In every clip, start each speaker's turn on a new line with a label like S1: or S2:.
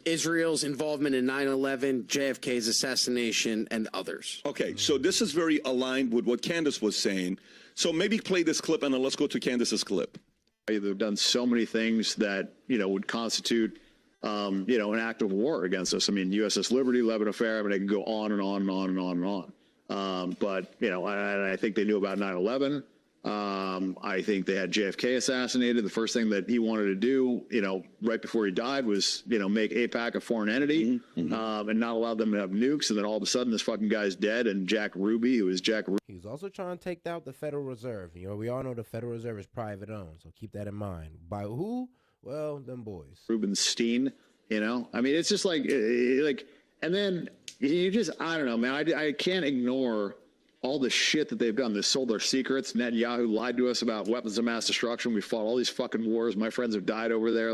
S1: Israel's involvement in 9/11, JFK's assassination, and others.
S2: Okay, so this is very aligned with what Candace was saying. So maybe play this clip, and then let's go to Candace's clip.
S3: They've done so many things that, would constitute, an act of war against us. I mean, USS Liberty, Lebanon affair, I mean, they can go on and on and on and on and on. But, I think they knew about 9/11. I think they had JFK assassinated. The first thing that he wanted to do, right before he died was, make AIPAC a foreign entity, and not allow them to have nukes. And then all of a sudden, this fucking guy's dead. And Jack Ruby, who was Jack Ruby.
S4: He was also trying to take out the Federal Reserve. We all know the Federal Reserve is private owned, so keep that in mind. By who? Well, them boys.
S3: Rubenstein, I mean, it's just like, and then you just, I don't know, man. I can't ignore all the shit that they've done. They sold our secrets. Netanyahu lied to us about weapons of mass destruction. We fought all these fucking wars. My friends have died over there.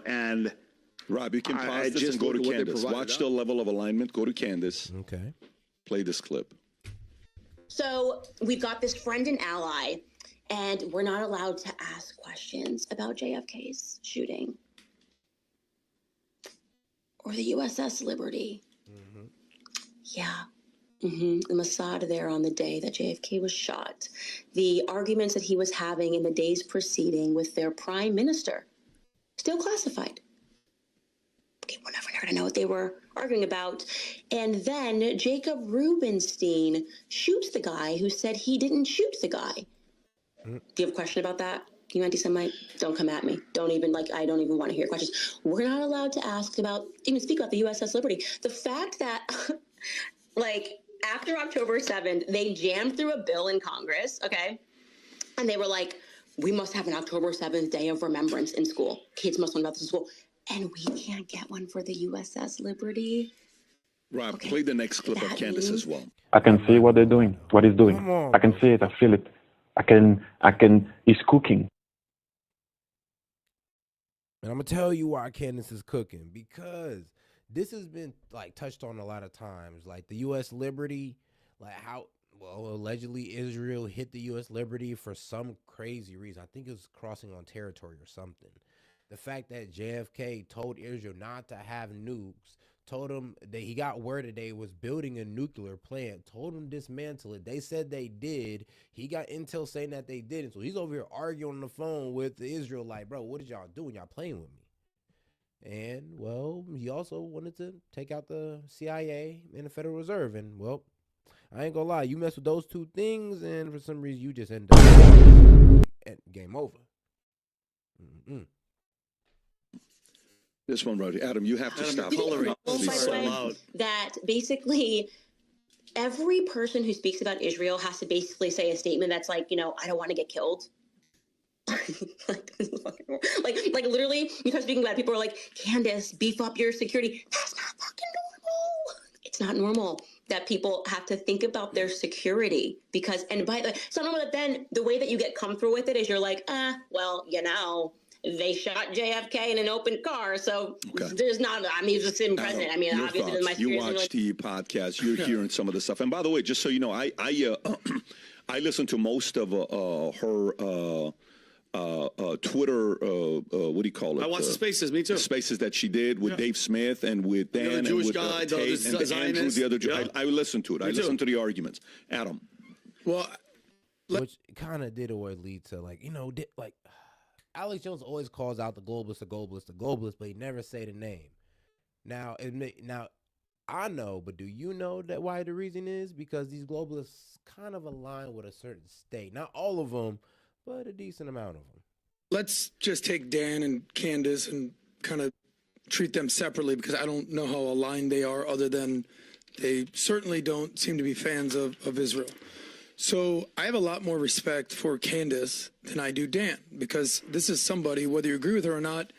S3: And
S2: Rob, you can pause this and go to Candace. Watch the level of alignment. Go to Candace.
S4: Okay.
S2: Play this clip.
S5: So we've got this friend and ally, and we're not allowed to ask questions about JFK's shooting or the USS Liberty. Mm-hmm. Yeah. The Mossad there on the day that JFK was shot. The arguments that he was having in the days preceding with their prime minister, still classified. Okay, we're never going to know what they were arguing about. And then Jacob Rubenstein shoots the guy who said he didn't shoot the guy. Do you have a question about that? You anti-Semite? Don't come at me. Don't even, I don't even want to hear questions. We're not allowed to even speak about the USS Liberty. The fact that, after October 7th, they jammed through a bill in Congress, okay? And they were like, we must have an October 7th day of remembrance in school. Kids must learn about this in school. And we can't get one for the USS Liberty.
S2: Rob, play the next clip of Candace as well.
S6: I can see what they're doing, what he's doing. I can see it, I feel it. He's cooking.
S4: And I'm going to tell you why Candace is cooking, because this has been touched on a lot of times, the U.S. Liberty, allegedly Israel hit the U.S. Liberty for some crazy reason. I think it was crossing on territory or something. The fact that JFK told Israel not to have nukes, told him that he got word that they was building a nuclear plant, told him dismantle it. They said they did. He got intel saying that they didn't. So he's over here arguing on the phone with Israel bro, what did y'all doing? Y'all playing with me. And, he also wanted to take out the CIA and the Federal Reserve. And, I ain't gonna lie. You mess with those two things, and for some reason, you just end up at game over.
S2: This one, right, Adam, you have to stop.
S5: That basically every person who speaks about Israel has to basically say a statement that's I don't want to get killed. Literally, you start speaking about it, people are like, Candace, beef up your security. That's not fucking normal. It's not normal that people have to think about their security because, and by the way, it's not normal that then the way that you get comfortable with it is you're like, they shot JFK in an open car, so there's not. He's a sitting president. Obviously, my
S2: you watch the podcast, you're hearing some of the stuff. And by the way, just so you know, I listen to most of her Twitter. What do you call it?
S7: I watch the Spaces. Me too.
S2: Spaces that she did with Dave Smith and with Dan and
S7: Jewish
S2: with
S7: guy,
S2: Tate and Andrew, the other. I listen to it. I listen to the arguments. Adam.
S4: Which kind of did always lead to Alex Jones always calls out the globalists, but he never say the name. Now I know, but do you know that why the reason is? Because these globalists kind of align with a certain state. Not all of them, but a decent amount of them.
S7: Let's just take Dan and Candace and kind of treat them separately because I don't know how aligned they are other than they certainly don't seem to be fans of Israel. So I have a lot more respect for Candace than I do Dan, because this is somebody, whether you agree with her or not,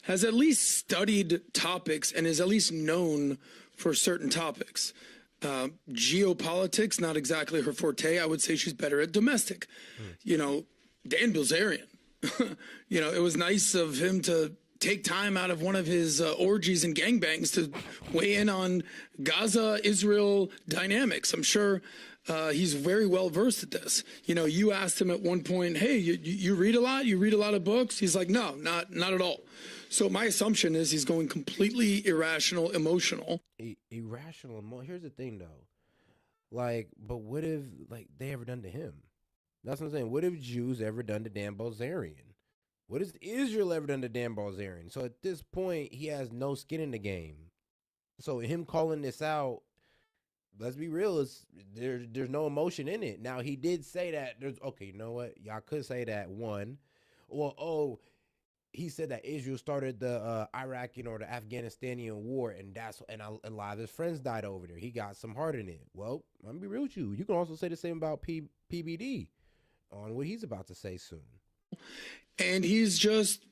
S7: has at least studied topics and is at least known for certain topics. Geopolitics, not exactly her forte. I would say she's better at domestic. Dan Bilzerian, it was nice of him to take time out of one of his orgies and gangbangs to weigh in on Gaza-Israel dynamics. I'm sure He's very well versed at this. You know, you asked him at one point, hey, you read a lot? You read a lot of books? He's like, no, not at all. So my assumption is he's going completely irrational, emotional.
S4: Here's the thing, though. Like, but what if, like, they ever done to him? That's what I'm saying. What if Jews ever done to Dan Bilzerian? What has Israel ever done to Dan Bilzerian? So at this point, he has no skin in the game. So him calling this out, let's be real, there's no emotion in it. Now, he did say that okay, you know what? Y'all could say that one. Well, he said that Israel started the Iraqi or the Afghanistanian war, and a lot of his friends died over there. He got some heart in it. Well, I'm gonna be real with you. You can also say the same about PBD on what he's about to say soon.
S7: And he's just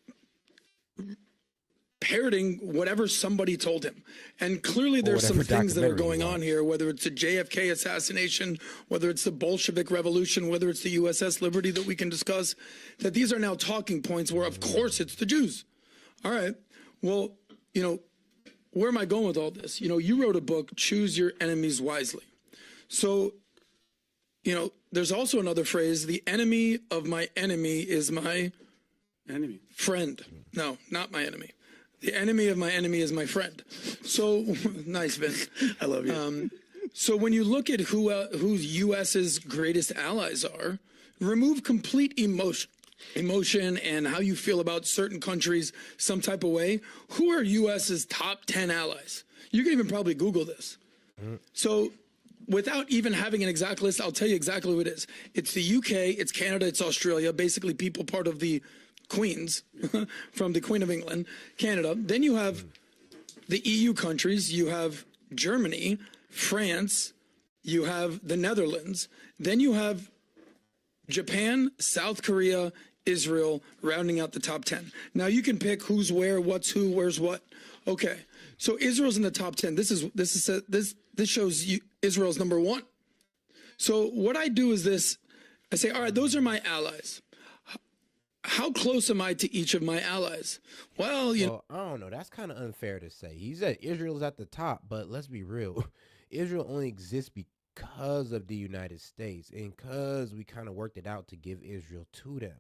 S7: parroting whatever somebody told him. And clearly there's some things that are going on here, whether it's the JFK assassination, whether it's the Bolshevik Revolution, whether it's the USS Liberty that we can discuss, that these are now talking points where, of course, it's the Jews. All right. Well, you know, where am I going with all this? You know, you wrote a book, Choose Your Enemies Wisely. So, you know, there's also another phrase, the enemy of my enemy is my
S8: enemy.
S7: Friend. No, not my enemy. The enemy of my enemy is my friend. So nice, Vince.
S8: I love you.
S7: So when you look at who U.S.'s greatest allies are, remove complete emotion and how you feel about certain countries some type of way. Who are U.S.'s top 10 allies? You can even probably Google this. So without even having an exact list, I'll tell you exactly what it is. It's the UK, it's Canada, it's Australia, basically people part of the Queens from the Queen of England, Canada. Then you have the EU countries. You have Germany, France. You have the Netherlands. Then you have Japan, South Korea, Israel, rounding out the top 10. Now you can pick who's where, what's who, where's what. Okay, so Israel's in the top 10. This shows you Israel's number one. So what I do is this: I say, all right, those are my allies. How close am I to each of my allies? Well,
S4: I don't know. That's kind of unfair to say. He said Israel's at the top, but let's be real. Israel only exists because of the United States and because we kind of worked it out to give Israel to them.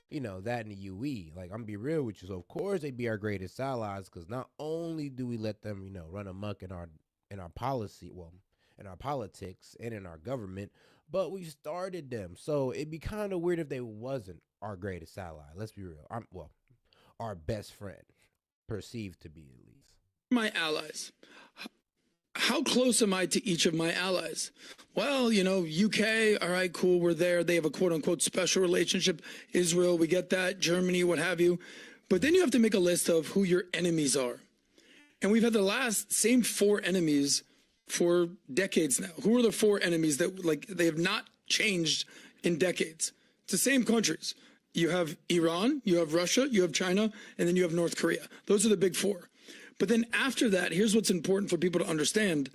S4: You know, that and the UE. Like, I'm going to be real with you. So, of course, they'd be our greatest allies because not only do we let them, you know, run amok in our policy, well, in our politics and in our government, but we started them. So it'd be kind of weird if they wasn't our greatest ally. Let's be real. Our best friend, perceived to be at least.
S7: My allies. How close am I to each of my allies? Well, you know, UK, all right, cool, we're there. They have a quote-unquote special relationship. Israel, we get that. Germany, what have you. But then you have to make a list of who your enemies are. And we've had the same four enemies for decades now. Who are the four enemies that, like, they have not changed in decades? It's the same countries. You have Iran, you have Russia, you have China, and then you have North Korea. Those are the big four. But then after that, here's what's important for people to understand.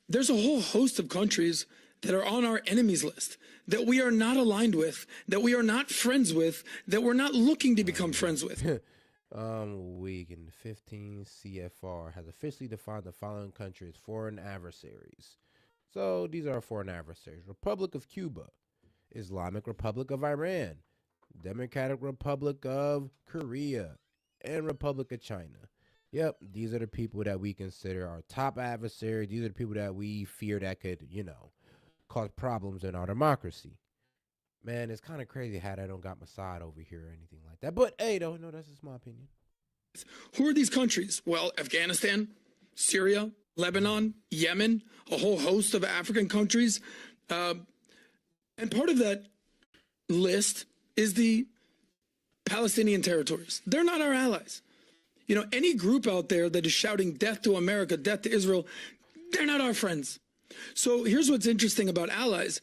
S7: There's a whole host of countries that are on our enemies list that we are not aligned with, that we are not friends with, that we're not looking to become friends with.
S4: Week in 15 CFR has officially defined the following countries as foreign adversaries. So these are foreign adversaries: Republic of Cuba, Islamic Republic of Iran, Democratic Republic of Korea, and Republic of China. Yep, these are the people that we consider our top adversaries. These are the people that we fear that could, you know, cause problems in our democracy. Man, it's kind of crazy how I don't got my side over here or anything like that. But hey, no, that's just my opinion.
S7: Who are these countries? Well, Afghanistan, Syria, Lebanon, Yemen, a whole host of African countries. And part of that list is the Palestinian territories. They're not our allies. You know, any group out there that is shouting death to America, death to Israel, they're not our friends. So here's what's interesting about allies.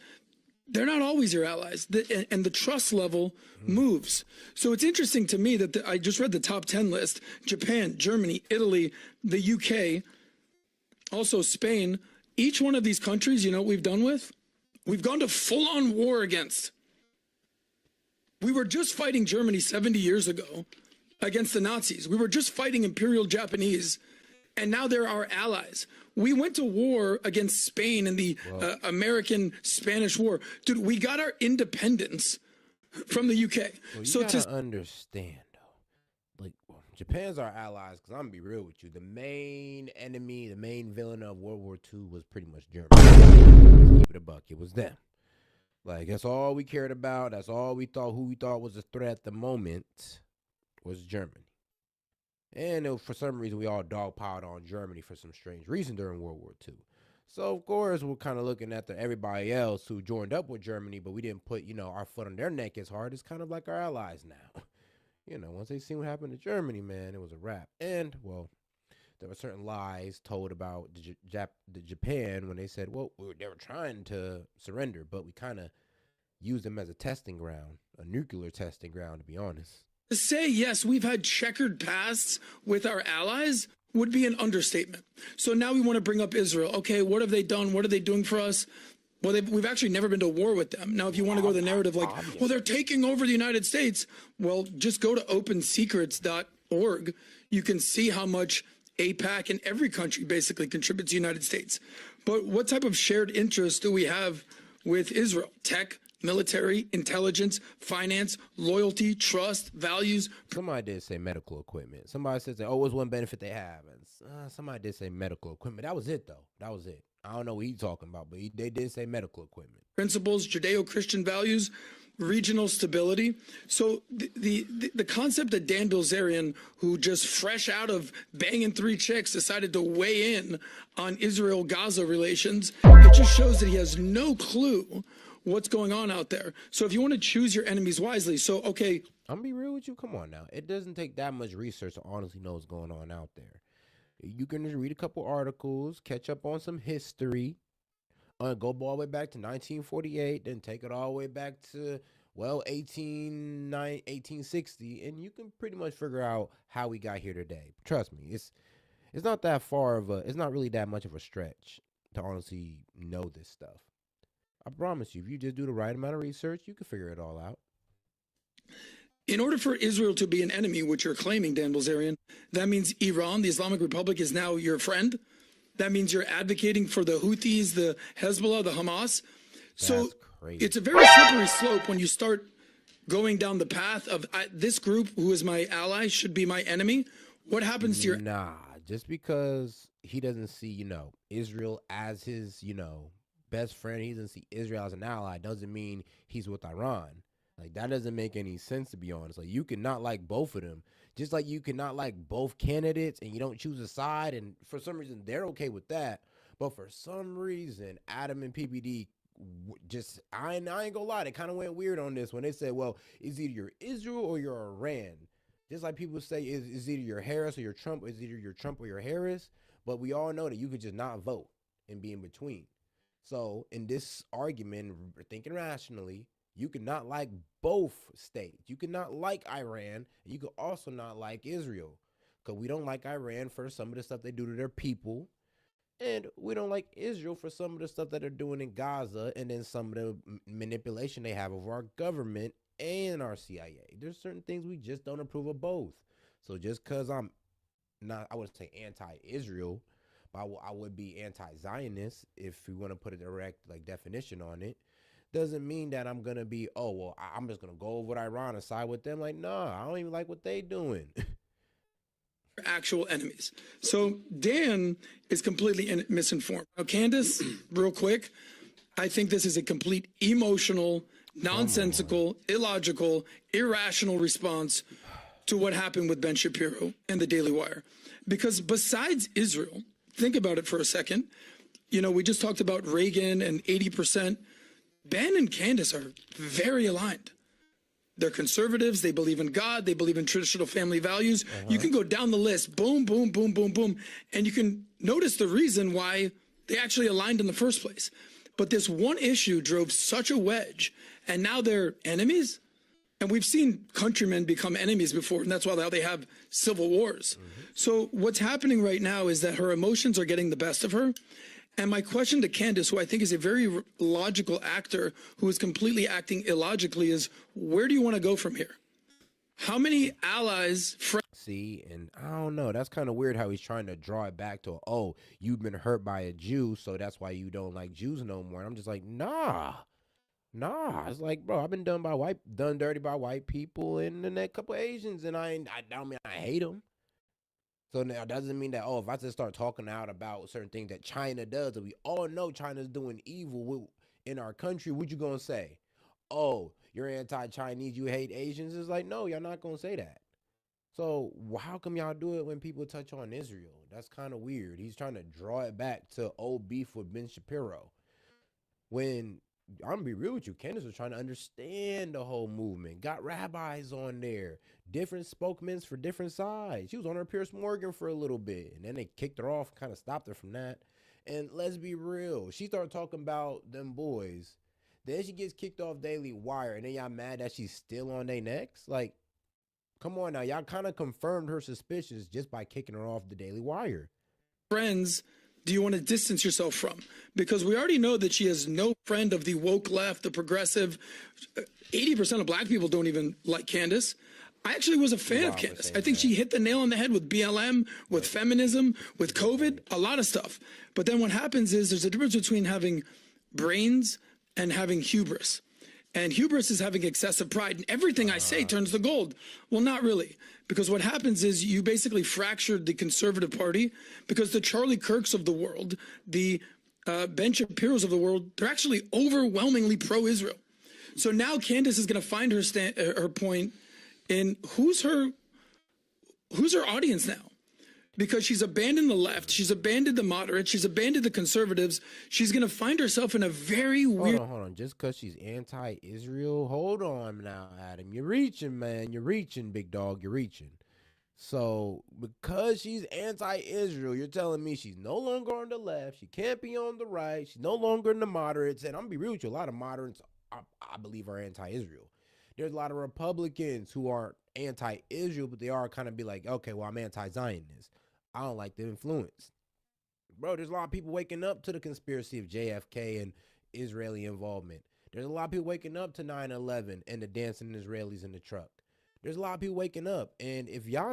S7: They're not always your allies, and the trust level moves. So it's interesting to me that I just read the top 10 list: Japan, Germany, Italy, the UK, also Spain. Each one of these countries, you know what we've done with? We've gone to full-on war against. We were just fighting Germany 70 years ago against the Nazis. We were just fighting Imperial Japanese, and now they're our allies. We went to war against Spain in the American-Spanish War. Dude, we got our independence from the UK.
S4: Well, you
S7: so
S4: gotta
S7: to
S4: understand, though, like, Japan's our allies, because I'm going to be real with you. The main enemy, the main villain of World War II was pretty much Germany. Let's keep it a buck. It was them. Like, that's all we cared about. That's all we thought, who we thought was a threat at the moment was Germany. And for some reason, we all dogpiled on Germany for some strange reason during World War II. So, of course, we're kind of looking at everybody else who joined up with Germany, but we didn't put, our foot on their neck as hard. It's kind of like our allies now. Once they seen what happened to Germany, man, it was a wrap. And, well, there were certain lies told about the Japan when they said, well, they were trying to surrender, but we kind of used them as a testing ground, a nuclear testing ground, to be honest.
S7: To say, yes, we've had checkered pasts with our allies would be an understatement. So now we want to bring up Israel. Okay, what have they done? What are they doing for us? Well, we've actually never been to war with them. Now, if you want to go the narrative like, well, they're taking over the United States. Well, just go to opensecrets.org. You can see how much APAC and every country basically contributes to the United States. But what type of shared interest do we have with Israel? Tech, military, intelligence, finance, loyalty, trust, values.
S4: Somebody did say medical equipment. Somebody said, oh, what's one benefit they have? And somebody did say medical equipment. That was it, though. That was it. I don't know what he's talking about, but they did say medical equipment.
S7: Principles, Judeo-Christian values, regional stability. So the concept that Dan Bilzerian, who just fresh out of banging 3 chicks, decided to weigh in on Israel-Gaza relations, it just shows that he has no clue what's going on out there. So if you want to choose your enemies wisely, so, okay.
S4: I'm going to be real with you. Come on now. It doesn't take that much research to honestly know what's going on out there. You can just read a couple articles, catch up on some history, go all the way back to 1948, then take it all the way back to, well, 1860, and you can pretty much figure out how we got here today. Trust me, it's not that far of it's not really that much of a stretch to honestly know this stuff. I promise you, if you just do the right amount of research, you can figure it all out.
S7: In order for Israel to be an enemy, which you're claiming, Dan Bilzerian, that means Iran, the Islamic Republic, is now your friend. That means you're advocating for the Houthis, the Hezbollah, the Hamas. So it's a very slippery slope when you start going down the path of this group, who is my ally, should be my enemy. What happens to your...
S4: Nah, just because he doesn't see, Israel as his, best friend, he doesn't see Israel as an ally, doesn't mean he's with Iran. Like, that doesn't make any sense, to be honest. Like, you cannot like both of them. Just like you cannot like both candidates and you don't choose a side, and for some reason they're okay with that. But for some reason, Adam and PPD just, I ain't gonna lie, they kind of went weird on this when they said, well, it's either you're Israel or you're Iran. Just like people say, it's either you're Harris or you're Trump, it's either you're Trump or you're Harris. But we all know that you could just not vote and be in between. So in this argument, thinking rationally, you could not like both states. You could not like Iran, and you could also not like Israel, because we don't like Iran for some of the stuff they do to their people, and we don't like Israel for some of the stuff that they're doing in Gaza, and then some of the manipulation they have over our government and our CIA. There's certain things we just don't approve of both. So just because I'm not, I wouldn't say anti-Israel, but I would be anti-Zionist if we want to put a direct definition on it. Doesn't mean that I'm gonna be, oh well, I'm just gonna go over with Iran and side with them. Like, nah, I don't even like what they doing.
S7: Actual enemies. So Dan is completely misinformed. Now, Candace, real quick, I think this is a complete emotional, nonsensical, illogical, irrational response to what happened with Ben Shapiro and the Daily Wire. Because besides Israel, think about it for a second. We just talked about Reagan and 80%. Ben and Candace are very aligned. They're conservatives. They believe in God. They believe in traditional family values. You can go down the list, boom, boom, boom, boom, boom, and you can notice the reason why they actually aligned in the first place. But this one issue drove such a wedge, and now they're enemies. And we've seen countrymen become enemies before, and that's why they have civil wars. So what's happening right now is that her emotions are getting the best of her. And my question to Candace, who I think is a very logical actor who is completely acting illogically, is where do you want to go from here? How many allies...
S4: see, and I don't know. That's kind of weird how he's trying to draw it back to, oh, you've been hurt by a Jew, so that's why you don't like Jews no more. And I'm just like, nah. It's like, bro, I've been done dirty by white people and then a couple Asians, and I don't mean I hate them. So now it doesn't mean that, oh, if I just start talking out about certain things that China does, and we all know China's doing evil in our country, what you gonna say? Oh, you're anti-Chinese, you hate Asians? It's like, no, y'all not gonna say that. So how come y'all do it when people touch on Israel? That's kind of weird. He's trying to draw it back to old beef with Ben Shapiro. When, I'm gonna be real with you, Candace was trying to understand the whole movement. Got rabbis on there, different spokesmen for different sides. She was on her Piers Morgan for a little bit, and then they kicked her off, kind of stopped her from that. And let's be real, she started talking about them boys. Then she gets kicked off Daily Wire, and then y'all mad that she's still on their necks? Like, come on now, y'all kind of confirmed her suspicions just by kicking her off the Daily Wire.
S7: Friends do you want to distance yourself from? Because we already know that she has no friend of the woke left, the progressive. 80% of black people don't even like Candace. I actually was a fan of Candace. I think she hit the nail on the head with BLM, with feminism, with COVID, a lot of stuff. But then what happens is there's a difference between having brains and having hubris. And hubris is having excessive pride, and everything I say turns to gold. Well, not really, because what happens is you basically fractured the conservative party, because the Charlie Kirks of the world, the Ben Shapiro's of the world, they're actually overwhelmingly pro-Israel. So now Candace is going to find her point in who's her audience now. Because she's abandoned the left, she's abandoned the moderates, she's abandoned the conservatives. She's going to find herself in a very weird...
S4: Hold on. Just because she's anti-Israel? Hold on now, Adam. You're reaching, man. You're reaching, big dog. You're reaching. So, because she's anti-Israel, you're telling me she's no longer on the left, she can't be on the right, she's no longer in the moderates. And I'm going to be real with you, a lot of moderates, I believe, are anti-Israel. There's a lot of Republicans who are anti-Israel, but they are kind of be like, okay, well, I'm anti-Zionist. I don't like the influence. Bro, there's a lot of people waking up to the conspiracy of JFK and Israeli involvement. There's a lot of people waking up to 9/11 and the dancing Israelis in the truck. There's a lot of people waking up. And if y'all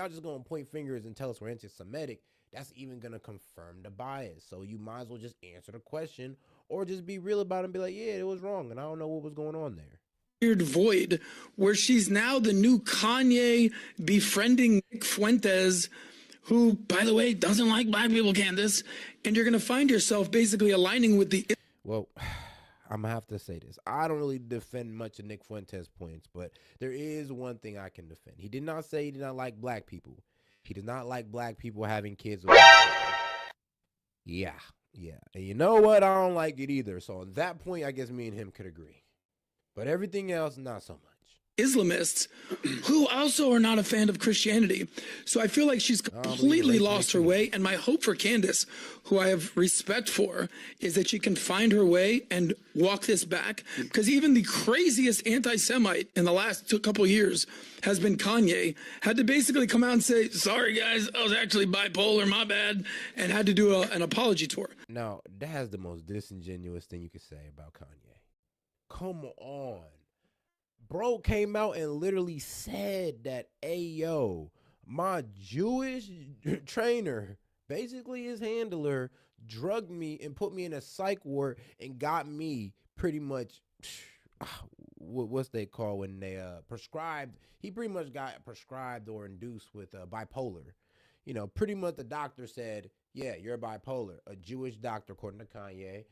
S4: just gonna point fingers and tell us we're anti-Semitic, that's even gonna confirm the bias. So you might as well just answer the question or just be real about it and be like, yeah, it was wrong and I don't know what was going on there.
S7: Weird void where she's now the new Kanye befriending Nick Fuentes, who, by the way, doesn't like black people, Candace, and you're going to find yourself basically aligning with the...
S4: Well, I'm going to have to say this. I don't really defend much of Nick Fuentes' points, but there is one thing I can defend. He did not say he did not like black people. He does not like black people having kids with Yeah. And you know what? I don't like it either. So on that point, I guess me and him could agree. But everything else, not so much.
S7: Islamists who also are not a fan of Christianity. So I feel like she's completely lost her way. And my hope for Candace, who I have respect for, is that she can find her way and walk this back. Because even the craziest anti-Semite in the last couple of years has been Kanye, had to basically come out and say, sorry guys, I was actually bipolar, my bad, and had to do an apology tour.
S4: Now, that is the most disingenuous thing you could say about Kanye. Come on. Bro came out and literally said that, hey, yo, my Jewish trainer, basically his handler, drugged me and put me in a psych ward and got me pretty much, what's they call when they prescribed, he pretty much got prescribed or induced with bipolar. You know, pretty much the doctor said, yeah, you're bipolar. A Jewish doctor, according to Kanye,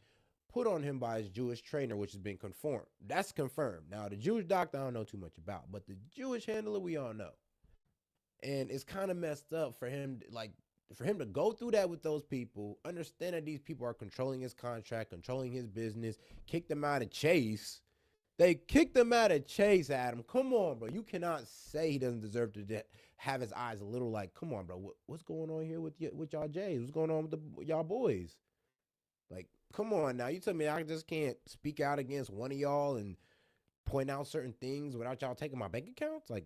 S4: put on him by his Jewish trainer, which has been confirmed. That's confirmed. Now, the Jewish doctor, I don't know too much about, but the Jewish handler, we all know. And it's kind of messed up for him, to go through that with those people, understand that these people are controlling his contract, controlling his business, kick them out of Chase. They kicked him out of Chase, Adam. Come on, bro. You cannot say he doesn't deserve to have his eyes a little like, come on, bro. What's going on here with y'all Jays? What's going on with y'all boys? Like, come on now. You tell me I just can't speak out against one of y'all and point out certain things without y'all taking my bank accounts? Like,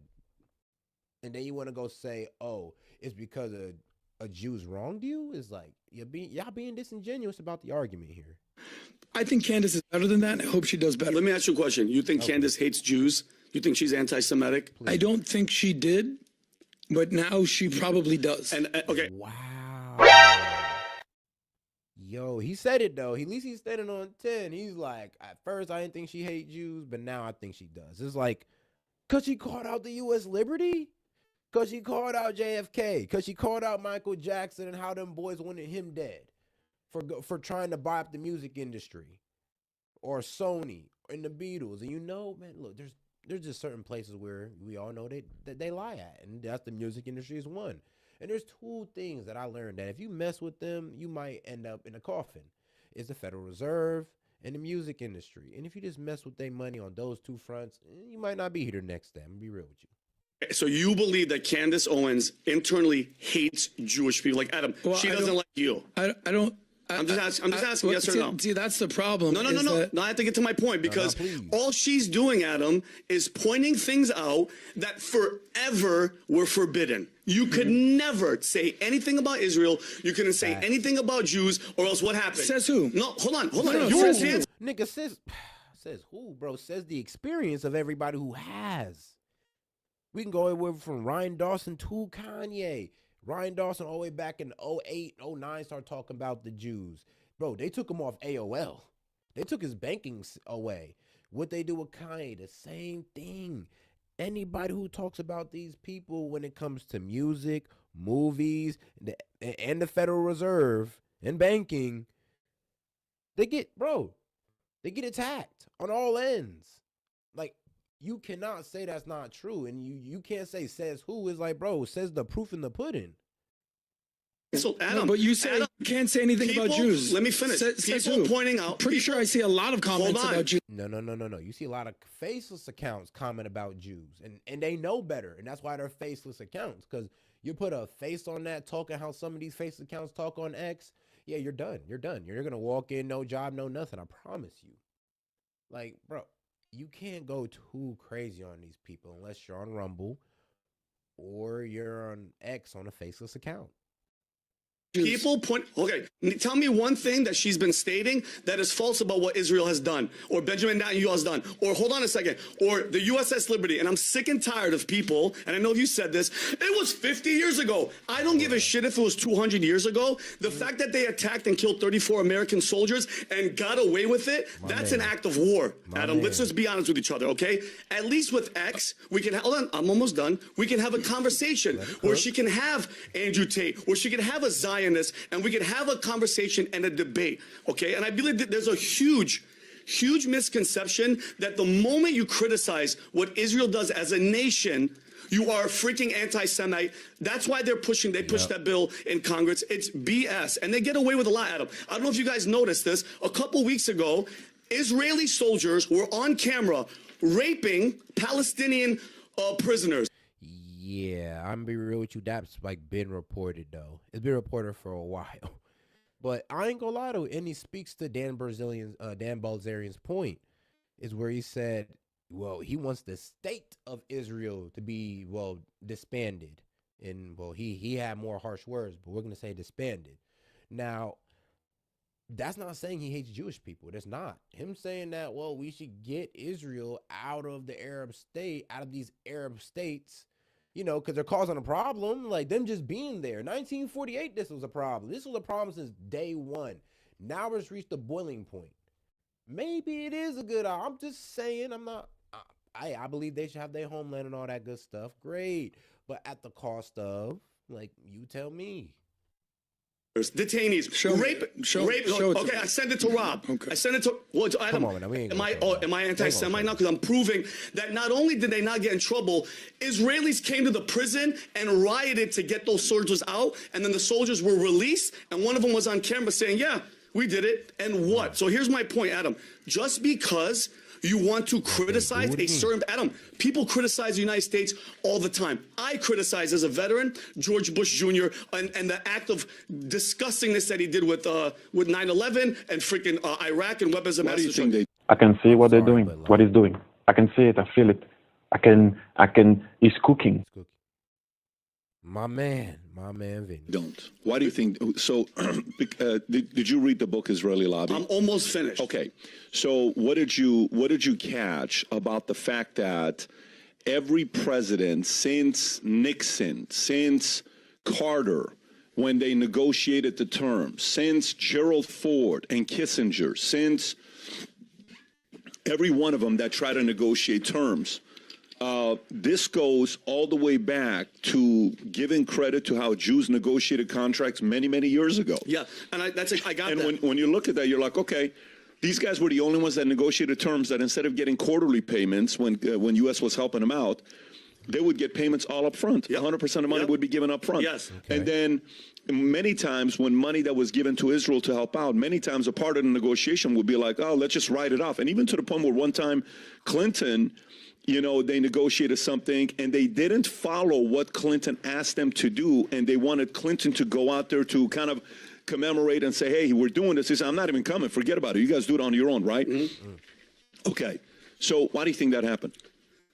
S4: and then you want to go say, oh, it's because a Jew's wronged you? It's like, y'all being disingenuous about the argument here.
S7: I think Candace is better than that, and I hope she does better.
S8: Let me ask you a question. You think Candace hates Jews? You think she's anti-Semitic?
S7: I don't think she did. but now she probably does.
S9: And okay,
S4: Wow. Yo, he said it though. At least he's standing on 10. He's like, at first I didn't think she hate Jews, but now I think she does. It's like, cause she called out the U.S. liberty, cause she called out JFK, cause she called out Michael Jackson and how them boys wanted him dead for trying to buy up the music industry, or Sony and the Beatles. And you know, man, look, there's just certain places where we all know that they lie at, and that's the music industry is one. And there's two things that I learned that if you mess with them, you might end up in a coffin. It's the Federal Reserve and the music industry. And if you just mess with their money on those two fronts, you might not be here the next day. I'm gonna be real with you.
S9: so you believe that Candace Owens internally hates Jewish people? Like Adam,
S7: Well,
S9: she doesn't like you.
S7: I don't.
S9: I'm just asking yes or
S7: see,
S9: no.
S7: See, that's the problem.
S9: No.
S7: that-
S9: No, I have to get to my point because
S4: please.
S9: all she's doing, Adam, is pointing things out that forever were forbidden. You could never say anything about Israel. You couldn't say anything about Jews, or else what happened?
S7: Says who?
S9: No, hold on.
S7: No,
S9: You
S7: says
S9: can't.
S4: Nigga says who, bro? Says the experience of everybody who has. We can go anywhere from Ryan Dawson to Kanye. Ryan Dawson all the way back in 08, 09 started talking about the Jews. Bro, they took him off AOL. They took his banking away. What they do with Kanye, the same thing. Anybody who talks about these people when it comes to music, movies, and the Federal Reserve and banking, they get attacked on all ends. Like, you cannot say that's not true. And you can't say says who. Is like, bro, says the proof in the pudding.
S9: So Adam,
S7: but you say you can't say anything about Jews.
S9: Let me finish.
S7: Says
S9: People
S7: who?
S9: pointing out.
S7: Pretty sure I see a lot of comments
S9: Hold on.
S7: about Jews.
S4: No. You see a lot of faceless accounts comment about Jews. And they know better. And that's why they're faceless accounts. Because you put a face on that talking how some of these faceless accounts talk on X, yeah, you're done. You're done. You're going to walk in, no job, no nothing. I promise you. Like, bro, you can't go too crazy on these people unless you're on Rumble or you're on X on a faceless account.
S9: People point. Okay, tell me one thing that she's been stating that is false about what Israel has done, or Benjamin Netanyahu has done, or hold on a second, or the USS Liberty. And I'm sick and tired of people. And I know you said this. It was 50 years ago. I don't give a shit if it was 200 years ago. The fact that they attacked and killed 34 American soldiers and got away with it, that's an act of war. Adam, let's just be honest with each other, okay? At least with X, we can. Hold on, I'm almost done. We can have a conversation where she can have Andrew Tate, where she can have a Zionist, and we can have a conversation and a debate, okay? And I believe that there's a huge misconception that the moment you criticize what Israel does as a nation, you are a freaking anti-Semite. That's why they pushed that bill in Congress. It's BS. And they get away with a lot, Adam. I don't know if you guys noticed this. A couple weeks ago, Israeli soldiers were on camera raping Palestinian prisoners.
S4: Yeah, I'm gonna be real with you. That's like been reported though. It's been reported for a while. But I ain't gonna lie to it. And he speaks to Dan Bilzerian's point, is where he said, well, he wants the state of Israel to be, well, disbanded. And well, he had more harsh words, but we're gonna say disbanded. Now, that's not saying he hates Jewish people. That's not him saying that, well, we should get Israel out of the Arab state, out of these Arab states, you know, because they're causing a problem. Like them just being there. 1948, this was a problem. This was a problem since day one. Now it's reached the boiling point. Maybe it is a good. I'm just saying. I'm not. I believe they should have their homeland and all that good stuff. Great, but at the cost of, like, you tell me.
S9: Detainees, rape. Okay, I send it to Rob. Okay. I send it to. Well, to Adam.
S4: Come on, man, we ain't
S9: am I?
S4: gonna
S9: Am I anti-Semite now? Because I'm proving that not only did they not get in trouble, Israelis came to the prison and rioted to get those soldiers out, and then the soldiers were released, and one of them was on camera saying, "Yeah, we did it." And what? So here's my point, Adam. Just because you want to criticize a certain Adam, people criticize the United States all the time. I criticize, as a veteran, George Bush Jr. and the act of disgustingness that he did with 9/11 and freaking Iraq and weapons of mass destruction.
S6: I can see what they're doing, what he's doing. I can see it. I feel it. I can. He's cooking.
S4: My man, Vinny.
S2: Don't. Why do you think so? Did you read the book Israeli Lobby?
S9: I'm almost finished.
S2: Okay. So what did you catch about the fact that every president since Nixon, since Carter, when they negotiated the terms, since Gerald Ford and Kissinger, since every one of them that tried to negotiate terms, this goes all the way back to giving credit to how Jews negotiated contracts many, many years ago.
S9: Yeah, and I got
S2: and
S9: that.
S2: when you look at that, you're like, okay, these guys were the only ones that negotiated terms that instead of getting quarterly payments when U.S. was helping them out, they would get payments all up front. 100% of money would be given up front.
S9: Yes.
S2: Okay. And then many times when money that was given to Israel to help out, many times a part of the negotiation would be like, oh, let's just write it off. And even to the point where one time Clinton, you know, they negotiated something and they didn't follow what Clinton asked them to do. And they wanted Clinton to go out there to kind of commemorate and say, hey, we're doing this. He said, I'm not even coming. Forget about it. You guys do it on your own, right? Mm-hmm. Okay. So why do you think that happened?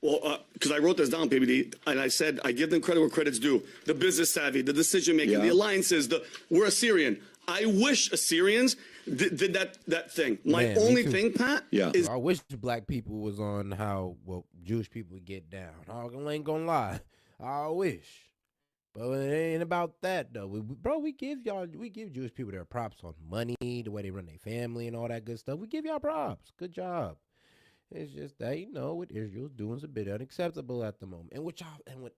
S9: Well, because I wrote this down, PBD, and I said I give them credit where credit's due. The business savvy, the decision making, the alliances. We're Assyrian. I wish Assyrians did that thing. My only thing, Pat, is
S4: I wish black people was on how Jewish people get down. I ain't gonna lie. I wish, but it ain't about that though. We give Jewish people their props on money, the way they run their family, and all that good stuff. We give y'all props. Good job. It's just that, you know, what Israel's doing is a bit unacceptable at the moment. And what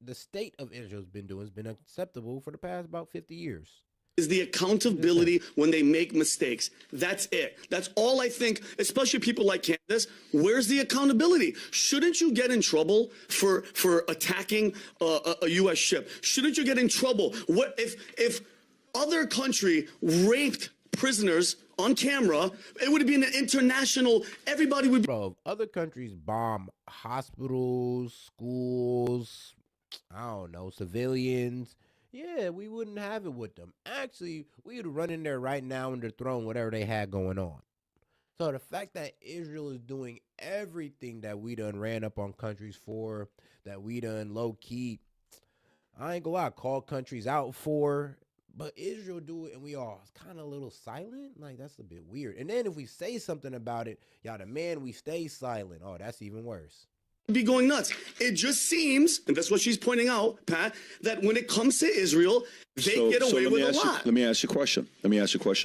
S4: the state of Israel's been doing has been unacceptable for the past about 50 years.
S9: Is the accountability when they make mistakes. That's it. That's all I think, especially people like Candace. Where's the accountability? Shouldn't you get in trouble for attacking a U.S. ship? Shouldn't you get in trouble? What if other country raped prisoners on camera? It would be an international, everybody would be.
S4: Bro, if other countries bomb hospitals, schools, I don't know, civilians, yeah, we wouldn't have it with them. Actually, we would run in there right now and dethrone whatever they had going on. So the fact that Israel is doing everything that we done ran up on countries for, that we done low-key, I ain't gonna lie, call countries out for, but Israel do it and we all kind of a little silent. Like, that's a bit weird. And then if we say something about it, y'all demand we stay silent. Oh, that's even worse.
S9: Be going nuts. It just seems, and that's what she's pointing out, Pat, that when it comes to Israel, they get away with a lot.
S2: Let me ask you a question.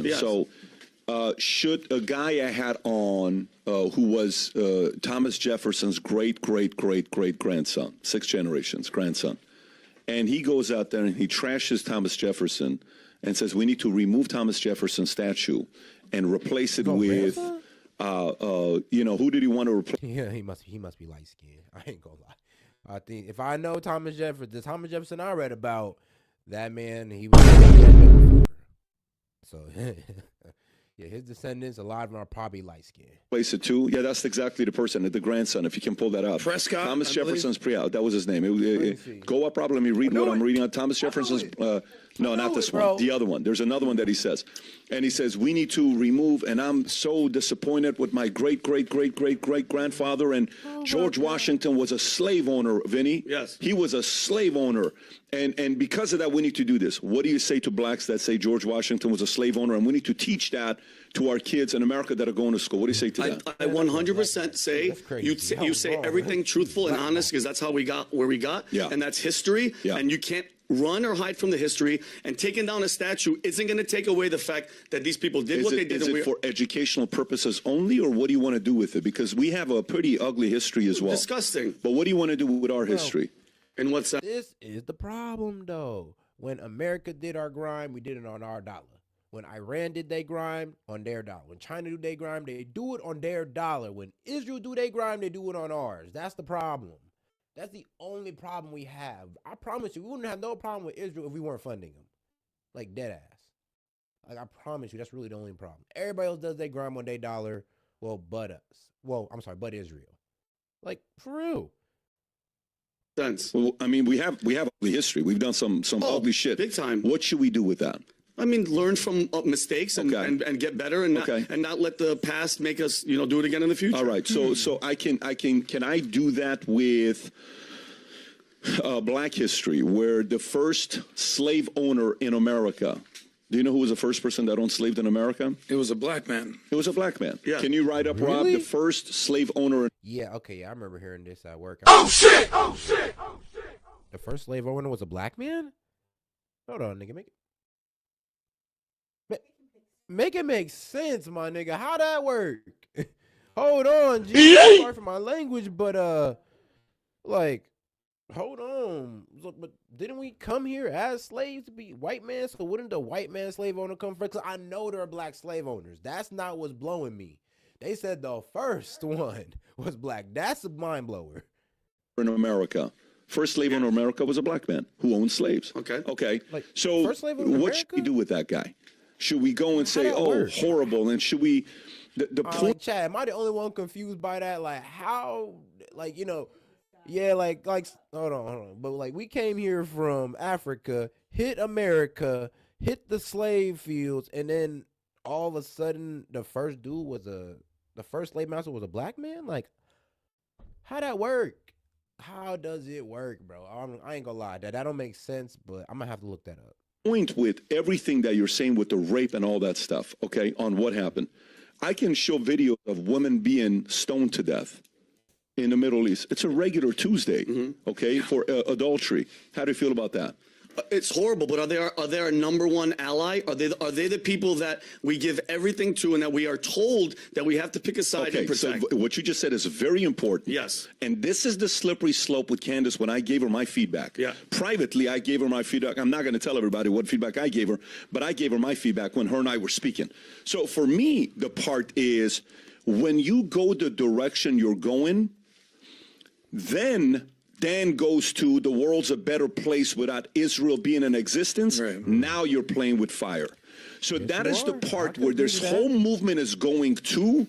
S9: Yes.
S2: So should a guy I had on who was Thomas Jefferson's great-great-great-great-grandson, 6 generations grandson, and he goes out there and he trashes Thomas Jefferson and says we need to remove Thomas Jefferson's statue and replace it with, you know, who did he want to replace?
S4: Yeah, he must be light skinned. I ain't gonna lie. I think if I know Thomas Jefferson, the Thomas Jefferson I read about, that man, he was so yeah, his descendants, a lot of them are probably light skinned.
S2: Place it too. Yeah, that's exactly the person, the grandson. If you can pull that up,
S7: Prescott,
S2: Thomas Jefferson's that was his name. Go up, probably. Let me read what I'm reading on Thomas Jefferson's. No, not this one. The other one. There's another one that he says, and he says we need to remove. And I'm so disappointed with my great-great-great-great-great-grandfather. And George Washington was a slave owner. Vinny.
S9: Yes.
S2: He was a slave owner, and because of that, we need to do this. What do you say to blacks that say George Washington was a slave owner, and we need to teach that to our kids in America that are going to school? What do you say to that?
S9: I 100% say you say everything truthful and honest because that's how we got where we got, and that's history, and you can't run or hide from the history, and taking down a statue isn't going to take away the fact that these people did what they did.
S2: Is it for educational purposes only, or what do you want to do with it? Because we have a pretty ugly history as well.
S9: Disgusting.
S2: But what do you want to do with our history?
S9: And what's that?
S4: This is the problem, though. When America did our grime, we did it on our dollar. When Iran did their grime, on their dollar. When China do their grime, they do it on their dollar. When Israel do their grime, they do it on ours. That's the problem. That's the only problem we have. I promise you, we wouldn't have no problem with Israel if we weren't funding them. Like, dead ass. Like, I promise you, that's really the only problem. Everybody else does their grime on their dollar. Well, but us. Well, I'm sorry, but Israel. Like, for real.
S9: Sense.
S2: Well, I mean, we have ugly history. We've done some ugly shit.
S9: Big time.
S2: What should we do with that?
S9: I mean, learn from mistakes and get better, and not let the past make us, do it again in the future.
S2: All right. So can I do that with Black history, where the first slave owner in America? Do you know who was the first person that owned slaves in America?
S7: It was a black man.
S2: It was a black man.
S9: Yeah.
S2: Can you write up, Rob, the first slave owner?
S4: Yeah, okay, yeah, I remember hearing this at work.
S10: Oh shit! Oh shit! Oh shit!
S4: The first slave owner was a black man? Hold on, nigga. Make it make sense, my nigga. How that work? Hold on, G. Sorry for my language, but like, hold on. Look, but didn't we come here as slaves to be white men? So wouldn't the white man slave owner come first? Cause I know there are black slave owners. That's not what's blowing me. They said the first one was black. That's a mind blower.
S2: In America, first slave owner in America was a black man who owned slaves.
S9: Okay.
S2: Okay.
S4: Like,
S2: so
S4: first slave owner in
S2: what should we
S4: America?
S2: do with that guy? Should we go and say,
S4: that
S2: oh,
S4: work?
S2: horrible? And should we, the point,
S4: Like, Chad, am I the only one confused by that? Like, how, like, you know, yeah, like, hold on. But, like, we came here from Africa, hit America, hit the slave fields, and then all of a sudden, the first slave master was a black man? Like, how that work? How does it work, bro? I ain't gonna lie, that don't make sense, but I'm gonna have to look that up.
S2: point with everything that you're saying with the rape and all that stuff, okay, on what happened. I can show videos of women being stoned to death in the Middle East. It's a regular Tuesday, okay, for adultery. How do you feel about that?
S9: It's horrible, but are they our number one ally? Are they the people that we give everything to and that we are told that we have to pick a side and protect?
S2: So what you just said is very important.
S9: Yes.
S2: And this is the slippery slope with Candace when I gave her my feedback.
S9: Yeah.
S2: Privately, I gave her my feedback. I'm not going to tell everybody what feedback I gave her, but I gave her my feedback when her and I were speaking. So for me, the part is when you go the direction you're going, then Dan goes to the world's a better place without Israel being in existence.
S1: Right.
S2: Now you're playing with fire. So that is the part where this
S4: that.
S2: whole movement is going to.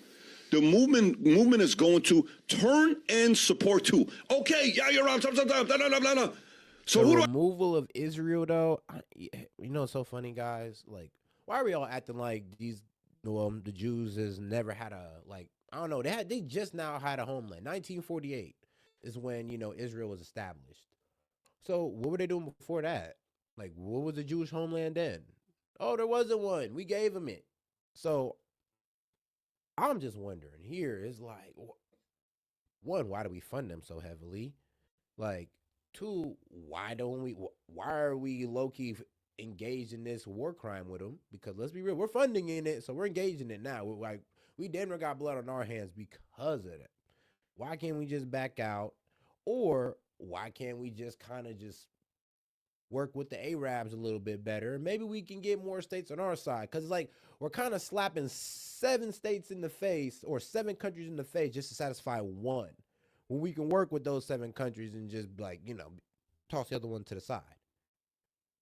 S2: The movement is going to turn and support too. Okay, yeah, you're right. So
S4: The
S2: who do I?
S4: removal of Israel, though, you know, it's so funny, guys. Like, why are we all acting like the Jews has never had a, like, I don't know. They just now had a homeland. 1948 is when, you know, Israel was established. So what were they doing before that? Like, what was the Jewish homeland then? Oh, there wasn't one. We gave them it. So I'm just wondering here is like, one, why do we fund them so heavily? Like, two, why are we low-key engaged in this war crime with them? Because let's be real, we're funding in it, so we're engaged in it now. We never got blood on our hands because of that. Why can't we just back out? Or why can't we just kind of just work with the Arabs a little bit better? Maybe we can get more states on our side. Because it's like we're kind of slapping 7 states in the face or 7 countries in the face just to satisfy one. When we can work with those 7 countries and just, like, you know, toss the other one to the side.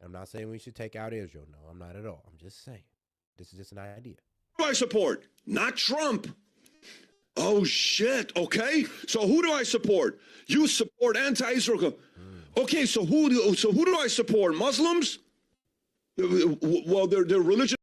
S4: I'm not saying we should take out Israel. No, I'm not at all. I'm just saying this is just an idea.
S2: Who do I support? Not Trump. Oh shit. Okay. So who do I support? You support anti-Israel. Okay. So who do I support? Muslims? Well, they're religious.